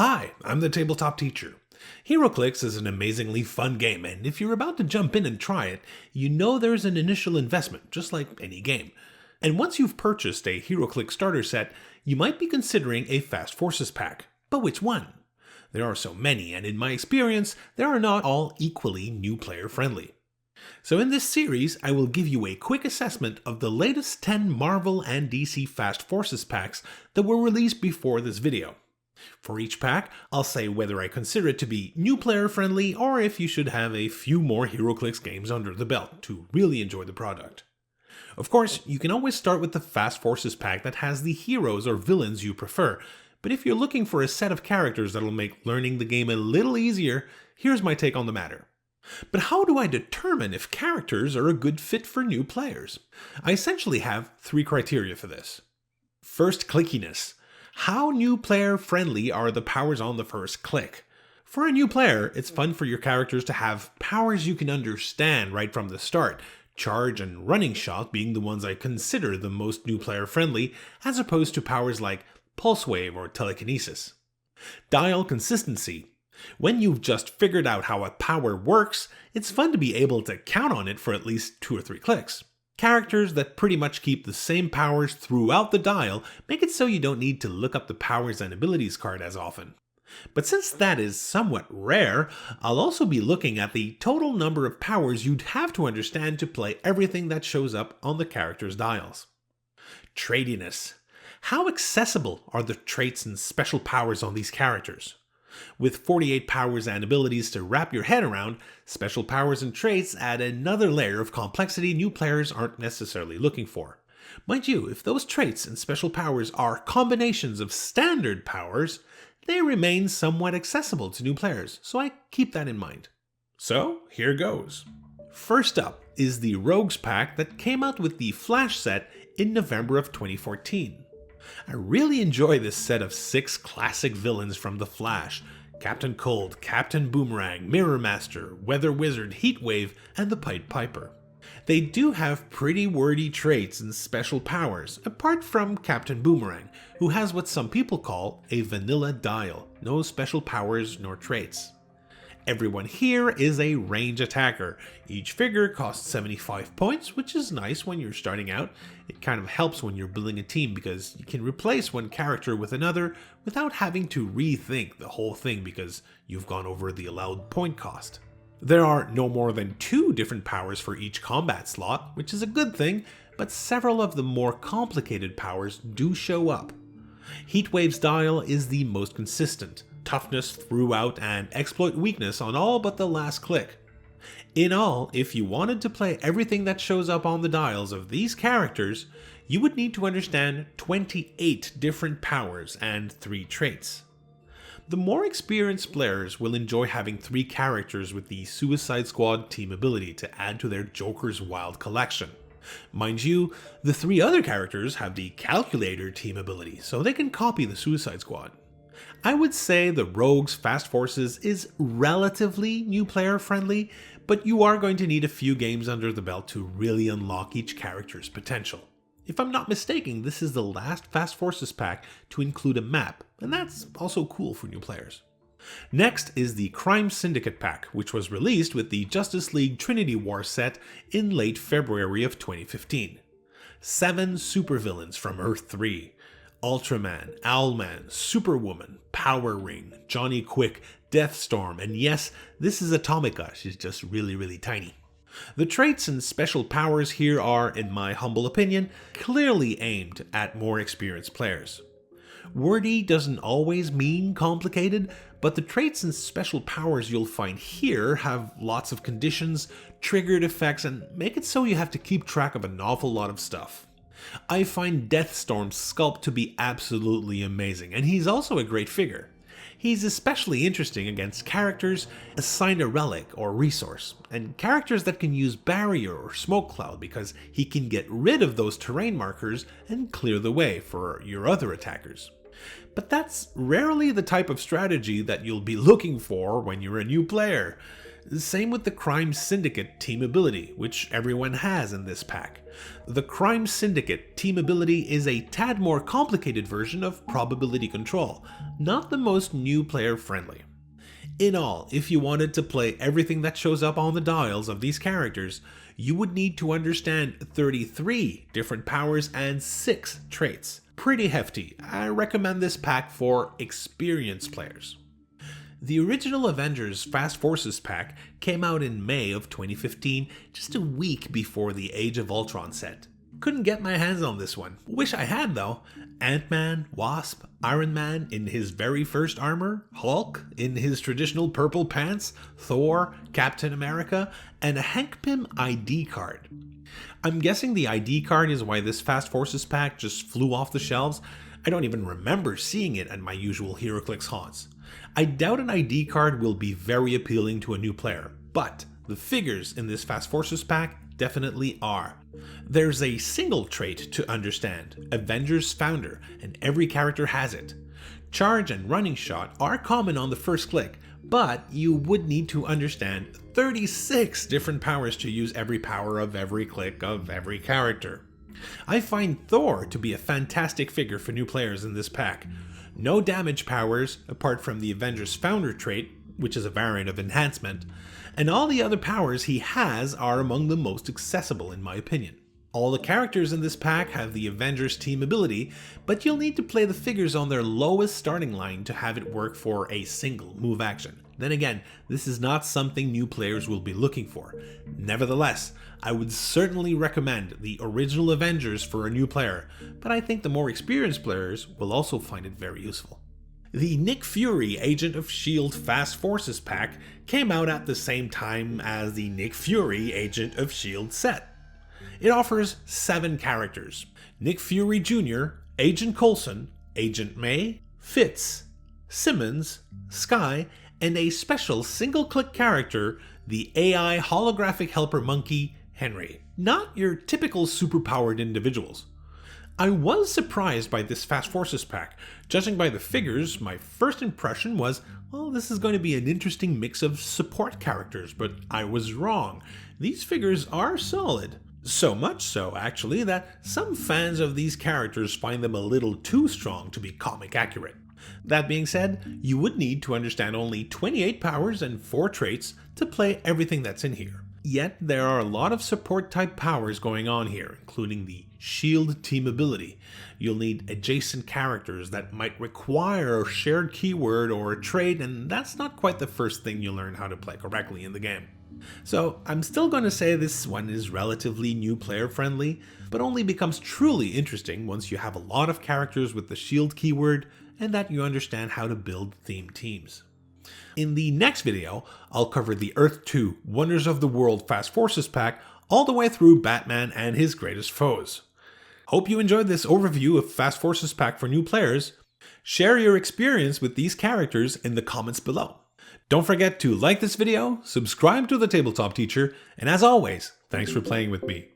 Hi, I'm the Tabletop Teacher. Heroclix is an amazingly fun game, and if you're about to jump in and try it, you know there's an initial investment, just like any game. And once you've purchased a Heroclix starter set, you might be considering a Fast Forces pack. But which one? There are so many, and in my experience, they are not all equally new player friendly. So in this series, I will give you a quick assessment of the latest 10 Marvel and DC Fast Forces packs that were released before this video. For each pack, I'll say whether I consider it to be new player friendly or if you should have a few more Heroclix games under the belt to really enjoy the product. Of course, you can always start with the Fast Forces pack that has the heroes or villains you prefer, but if you're looking for a set of characters that'll make learning the game a little easier, here's my take on the matter. But how do I determine if characters are a good fit for new players? I essentially have 3 criteria for this. First, clickiness. How new player friendly are the powers on the first click? For a new player, it's fun for your characters to have powers you can understand right from the start, charge and running shot being the ones I consider the most new player friendly, as opposed to powers like pulse wave or telekinesis. Dial consistency. When you've just figured out how a power works, it's fun to be able to count on it for at least 2 or 3 clicks. Characters that pretty much keep the same powers throughout the dial make it so you don't need to look up the powers and abilities card as often. But since that is somewhat rare, I'll also be looking at the total number of powers you'd have to understand to play everything that shows up on the character's dials. Tradiness. How accessible are the traits and special powers on these characters? With 48 powers and abilities to wrap your head around, special powers and traits add another layer of complexity new players aren't necessarily looking for. Mind you, if those traits and special powers are combinations of standard powers, they remain somewhat accessible to new players, so I keep that in mind. So, here goes. First up is the Rogues pack that came out with the Flash set in November of 2014. I really enjoy this set of 6 classic villains from The Flash: Captain Cold, Captain Boomerang, Mirror Master, Weather Wizard, Heatwave, and the Pied Piper. They do have pretty wordy traits and special powers, apart from Captain Boomerang, who has what some people call a vanilla dial, no special powers nor traits. Everyone here is a range attacker. Each figure costs 75 points, which is nice when you're starting out. It kind of helps when you're building a team because you can replace one character with another without having to rethink the whole thing because you've gone over the allowed point cost. There are no more than 2 different powers for each combat slot, which is a good thing, but several of the more complicated powers do show up. Heatwave's dial is the most consistent. Toughness throughout and exploit weakness on all but the last click. In all, if you wanted to play everything that shows up on the dials of these characters, you would need to understand 28 different powers and 3 traits. The more experienced players will enjoy having 3 characters with the Suicide Squad team ability to add to their Joker's Wild collection. Mind you, the 3 other characters have the Calculator team ability, so they can copy the Suicide Squad. I would say the Rogues Fast Forces is relatively new player friendly, but you are going to need a few games under the belt to really unlock each character's potential. If I'm not mistaken, this is the last Fast Forces pack to include a map, and that's also cool for new players. Next is the Crime Syndicate pack, which was released with the Justice League Trinity War set in late February of 2015. 7 supervillains from Earth 3. Ultraman, Owlman, Superwoman, Power Ring, Johnny Quick, Deathstorm, and yes, this is Atomica, she's just really tiny. The traits and special powers here are, in my humble opinion, clearly aimed at more experienced players. Wordy doesn't always mean complicated, but the traits and special powers you'll find here have lots of conditions, triggered effects, and make it so you have to keep track of an awful lot of stuff. I find Deathstorm's sculpt to be absolutely amazing, and he's also a great figure. He's especially interesting against characters assigned a relic or resource, and characters that can use barrier or smoke cloud because he can get rid of those terrain markers and clear the way for your other attackers. But that's rarely the type of strategy that you'll be looking for when you're a new player. Same with the Crime Syndicate team ability, which everyone has in this pack. The Crime Syndicate team ability is a tad more complicated version of probability control, not the most new player friendly. In all, if you wanted to play everything that shows up on the dials of these characters, you would need to understand 33 different powers and 6 traits. Pretty hefty. I recommend this pack for experienced players. The original Avengers Fast Forces pack came out in May of 2015, just a week before the Age of Ultron set. Couldn't get my hands on this one. Wish I had though. Ant-Man, Wasp, Iron Man in his very first armor, Hulk in his traditional purple pants, Thor, Captain America, and a Hank Pym ID card. I'm guessing the ID card is why this Fast Forces pack just flew off the shelves. I don't even remember seeing it at my usual Heroclix haunts. I doubt an ID card will be very appealing to a new player, but the figures in this Fast Forces pack definitely are. There's a single trait to understand, Avengers Founder, and every character has it. Charge and Running Shot are common on the first click, but you would need to understand 36 different powers to use every power of every click of every character. I find Thor to be a fantastic figure for new players in this pack. No damage powers apart from the Avengers Founder trait, which is a variant of enhancement, and all the other powers he has are among the most accessible in my opinion. All the characters in this pack have the Avengers team ability, but you'll need to play the figures on their lowest starting line to have it work for a single move action. Then again, this is not something new players will be looking for. Nevertheless, I would certainly recommend the original Avengers for a new player, but I think the more experienced players will also find it very useful. The Nick Fury Agent of S.H.I.E.L.D. Fast Forces pack came out at the same time as the Nick Fury Agent of S.H.I.E.L.D. set. It offers 7 characters: Nick Fury Jr., Agent Coulson, Agent May, Fitz, Simmons, Skye, and a special single-click character, the AI holographic helper monkey, Henry. Not your typical superpowered individuals. I was surprised by this Fast Forces pack. Judging by the figures, my first impression was, well, this is going to be an interesting mix of support characters, but I was wrong. These figures are solid. So much so, actually, that some fans of these characters find them a little too strong to be comic accurate. That being said, you would need to understand only 28 powers and 4 traits to play everything that's in here. Yet, there are a lot of support type powers going on here, including the S.H.I.E.L.D. team ability. You'll need adjacent characters that might require a shared keyword or a trait, and that's not quite the first thing you learn how to play correctly in the game. So I'm still going to say this one is relatively new player friendly, but only becomes truly interesting once you have a lot of characters with the S.H.I.E.L.D. keyword and that you understand how to build theme teams. In the next video, I'll cover the Earth 2 Wonders of the World Fast Forces pack all the way through Batman and his greatest foes. Hope you enjoyed this overview of Fast Forces pack for new players. Share your experience with these characters in the comments below. Don't forget to like this video, subscribe to the Tabletop Teacher, and as always, thanks for playing with me.